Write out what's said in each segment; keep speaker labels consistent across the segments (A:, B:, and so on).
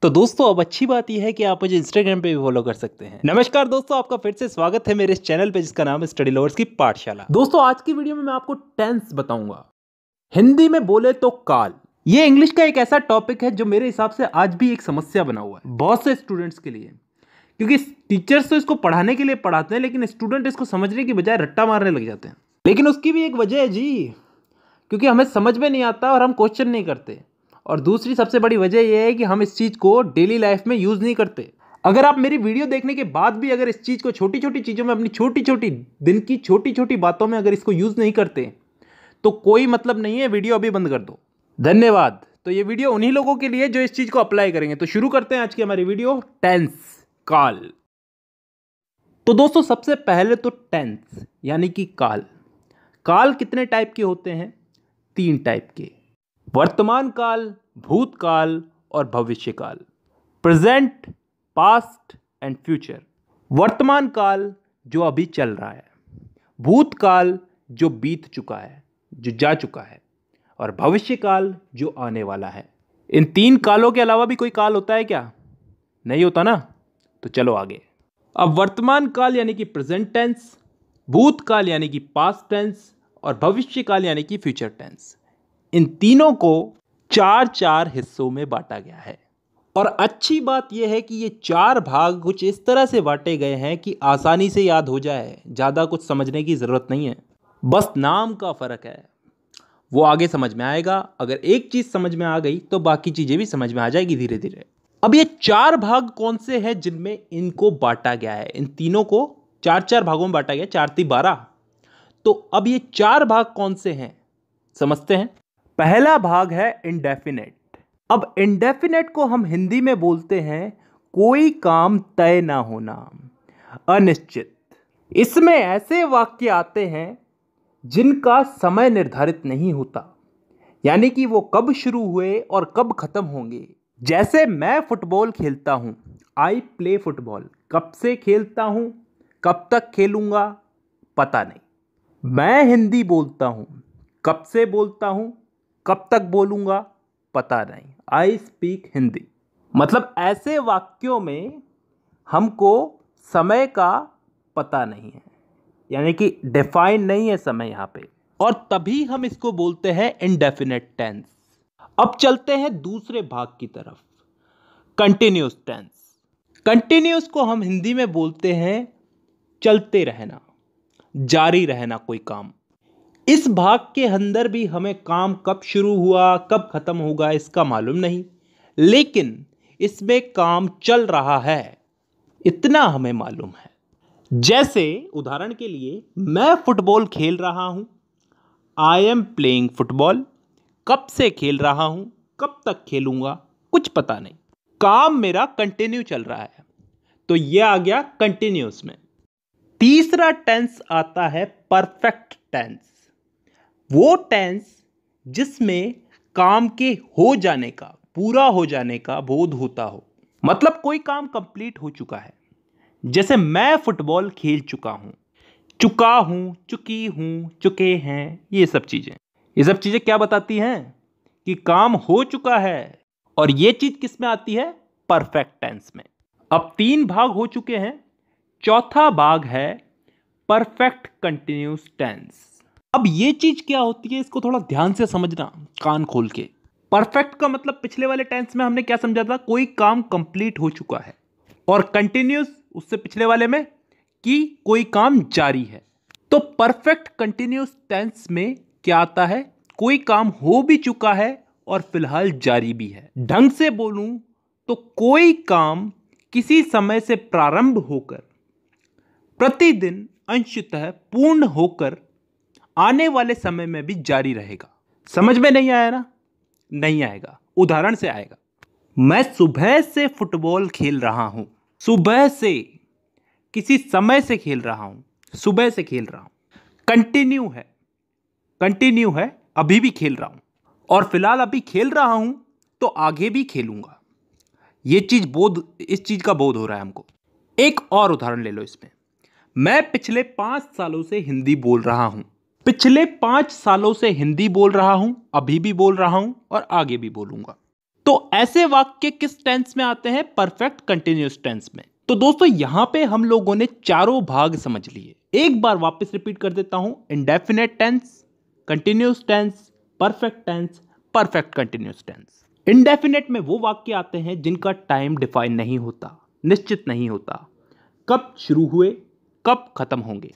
A: तो दोस्तों अब अच्छी बात यह है कि आप मुझे इंस्टाग्राम पे भी फॉलो कर सकते हैं। नमस्कार दोस्तों, आपका फिर से स्वागत है मेरे इस चैनल पे जिसका नाम है स्टडी लवर्स की पाठशाला। दोस्तों आज की वीडियो में मैं आपको टेंस बताऊंगा। हिंदी में बोले तो काल। ये इंग्लिश का एक ऐसा टॉपिक है जो मेरे हिसाब से आज भी एक समस्या बना हुआ है बहुत से स्टूडेंट्स के लिए, क्योंकि टीचर्स तो इसको पढ़ाने के लिए पढ़ाते हैं लेकिन स्टूडेंट इसको समझने की बजाय रट्टा मारने लग जाते हैं। लेकिन उसकी भी एक वजह है जी, क्योंकि हमें समझ में नहीं आता और हम क्वेश्चन नहीं करते। और दूसरी सबसे बड़ी वजह यह है कि हम इस चीज़ को डेली लाइफ में यूज़ नहीं करते। अगर आप मेरी वीडियो देखने के बाद भी अगर इस चीज़ को छोटी छोटी चीज़ों में, अपनी छोटी छोटी दिन की छोटी छोटी बातों में अगर इसको यूज़ नहीं करते तो कोई मतलब नहीं है, वीडियो अभी बंद कर दो। धन्यवाद। तो ये वीडियो उन्हीं लोगों के लिए जो इस चीज़ को अप्लाई करेंगे। तो शुरू करते हैं आज की हमारी वीडियो, टेंस, काल। तो दोस्तों सबसे पहले तो टेंस यानी कि काल। काल कितने टाइप के होते हैं? 3 टाइप के, वर्तमान काल, भूतकाल और भविष्य काल। Present, past and future. वर्तमान काल जो अभी चल रहा है, भूतकाल जो बीत चुका है, जो जा चुका है, और भविष्य काल जो आने वाला है। इन 3 कालों के अलावा भी कोई काल होता है क्या? नहीं होता ना। तो चलो आगे। अब वर्तमान काल यानी कि प्रेजेंट टेंस, भूतकाल यानी कि पास्ट टेंस और भविष्य काल यानी कि फ्यूचर टेंस, इन तीनों को 4 हिस्सों में बांटा गया है। और अच्छी बात यह है कि ये 4 भाग कुछ इस तरह से बांटे गए हैं कि आसानी से याद हो जाए, ज़्यादा कुछ समझने की ज़रूरत नहीं है, बस नाम का फ़र्क है। वो आगे समझ में आएगा। अगर एक चीज़ समझ में आ गई तो बाकी चीज़ें भी समझ में आ जाएगी धीरे धीरे। अब ये 4 भाग कौन से हैं जिनमें इनको बांटा गया है? इन तीनों को 4 भागों में बांटा गया, 4 × 3 = 12। तो अब ये 4 भाग कौन से हैं समझते हैं। पहला भाग है इंडेफिनेट। अब इंडेफिनेट को हम हिंदी में बोलते हैं कोई काम तय ना होना, अनिश्चित। इसमें ऐसे वाक्य आते हैं जिनका समय निर्धारित नहीं होता, यानी कि वो कब शुरू हुए और कब खत्म होंगे। जैसे मैं फुटबॉल खेलता हूं, आई प्ले फुटबॉल। कब से खेलता हूं, कब तक खेलूंगा, पता नहीं। मैं हिंदी बोलता हूं, कब से बोलता हूं, कब तक बोलूंगा, पता नहीं। I speak Hindi. मतलब ऐसे वाक्यों में हमको समय का पता नहीं है, यानी कि डिफाइन नहीं है समय यहां पे, और तभी हम इसको बोलते हैं इंडेफिनेट टेंस। अब चलते हैं दूसरे भाग की तरफ, कंटिन्यूअस टेंस। कंटिन्यूअस को हम हिंदी में बोलते हैं चलते रहना, जारी रहना कोई काम। इस भाग के अंदर भी हमें काम कब शुरू हुआ कब खत्म होगा इसका मालूम नहीं, लेकिन इसमें काम चल रहा है इतना हमें मालूम है। जैसे उदाहरण के लिए, मैं फुटबॉल खेल रहा हूं, आई एम प्लेइंग फुटबॉल। कब से खेल रहा हूं, कब तक खेलूंगा, कुछ पता नहीं। काम मेरा कंटिन्यू चल रहा है, तो यह आ गया कंटिन्यूअस में। तीसरा टेंस आता है परफेक्ट टेंस। वो टेंस जिसमें काम के हो जाने का, पूरा हो जाने का बोध होता हो, मतलब कोई काम कंप्लीट हो चुका है। जैसे मैं फुटबॉल खेल चुका हूं, चुका हूं, चुकी हूं, चुके हैं, ये सब चीजें क्या बताती हैं? कि काम हो चुका है। और ये चीज किस में आती है? परफेक्ट टेंस में। अब 3 भाग हो चुके हैं, चौथा भाग है परफेक्ट कंटिन्यूअस टेंस। अब ये चीज क्या होती है, इसको थोड़ा ध्यान से समझना, कान खोल के। परफेक्ट का मतलब पिछले वाले टेंस में हमने क्या समझा था? कोई काम कंप्लीट हो चुका है। और कंटिन्यूअस उससे पिछले वाले में कि कोई काम जारी है। तो परफेक्ट कंटिन्यूअस टेंस में क्या आता है? कोई काम हो भी चुका है और फिलहाल जारी भी है। ढंग से बोलूं तो कोई काम किसी समय से प्रारंभ होकर प्रतिदिन अंशतः पूर्ण होकर आने वाले समय में भी जारी रहेगा। समझ में नहीं आया ना? नहीं आएगा, उदाहरण से आएगा। मैं सुबह से फुटबॉल खेल रहा हूं। सुबह से, किसी समय से खेल रहा हूं, सुबह से खेल रहा हूं। कंटिन्यू है, अभी भी खेल रहा हूं, और फिलहाल अभी खेल रहा हूं तो आगे भी खेलूंगा। इस चीज का बोध हो रहा है हमको। एक और उदाहरण ले लो इसमें। मैं पिछले 5 सालों से हिंदी बोल रहा हूं। पिछले 5 सालों से हिंदी बोल रहा हूं, अभी भी बोल रहा हूं और आगे भी बोलूंगा। तो ऐसे वाक्य किस टेंस में आते हैं? परफेक्ट कंटिन्यूअस टेंस में। तो दोस्तों यहां पे हम लोगों ने चारों भाग समझ लिए। एक बार वापस रिपीट कर देता हूं। Indefinite tense, continuous tense, perfect tense, perfect continuous tense. Indefinite में वो वाक्य आते हैं जिनका टाइम डिफाइन नहीं होता, निश्चित नहीं होता, कब शुरू हुए कब खत्म होंगे।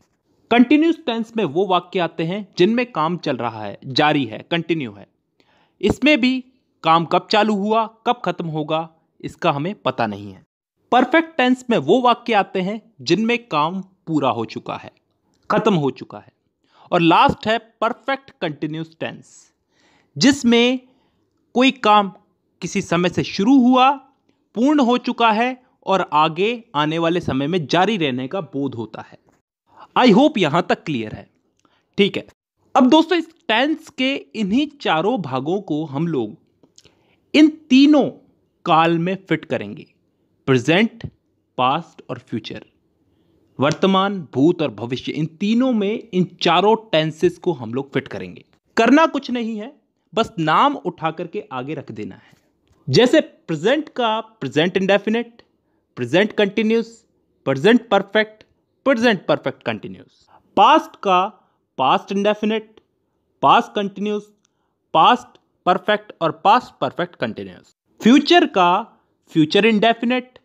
A: कंटिन्यूअस टेंस में वो वाक्य आते हैं जिनमें काम चल रहा है, जारी है, कंटिन्यू है। इसमें भी काम कब चालू हुआ कब खत्म होगा इसका हमें पता नहीं है। परफेक्ट टेंस में वो वाक्य आते हैं जिनमें काम पूरा हो चुका है, खत्म हो चुका है। और लास्ट है परफेक्ट कंटिन्यूअस टेंस, जिसमें कोई काम किसी समय से शुरू हुआ, पूर्ण हो चुका है और आगे आने वाले समय में जारी रहने का बोध होता है। आई होप यहां तक क्लियर है। ठीक है, अब दोस्तों इस टेंस के इन्हीं चारों भागों को हम लोग इन तीनों काल में फिट करेंगे। प्रेजेंट, पास्ट और फ्यूचर, वर्तमान, भूत और भविष्य, इन तीनों में इन चारों टेंसेस को हम लोग फिट करेंगे। करना कुछ नहीं है, बस नाम उठा करके आगे रख देना है। जैसे प्रेजेंट का present indefinite, present continuous, present perfect, present perfect continuous. Past का past indefinite, past continuous, past perfect और पास्ट परफेक्ट कंटिन्यूअस। फ्यूचर का future indefinite,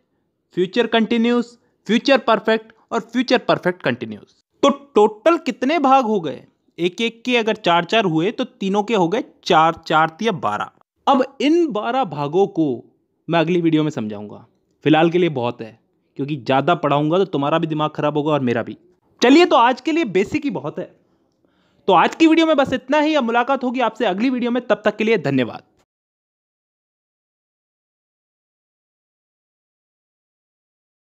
A: future continuous, future perfect और फ्यूचर परफेक्ट कंटिन्यूअस। तो टोटल कितने भाग हो गए? एक एक के अगर चार चार हुए तो तीनों के हो गए चार, चार या 12। अब इन 12 भागों को मैं अगली वीडियो में समझाऊंगा। फिलहाल के लिए बहुत है, क्योंकि ज़्यादा पढ़ाऊंगा तो तुम्हारा भी दिमाग खराब होगा और मेरा भी। चलिए, तो आज के लिए बेसिक ही बहुत है। तो आज की वीडियो में बस इतना ही। अब मुलाकात होगी आपसे अगली वीडियो में, तब तक के लिए धन्यवाद।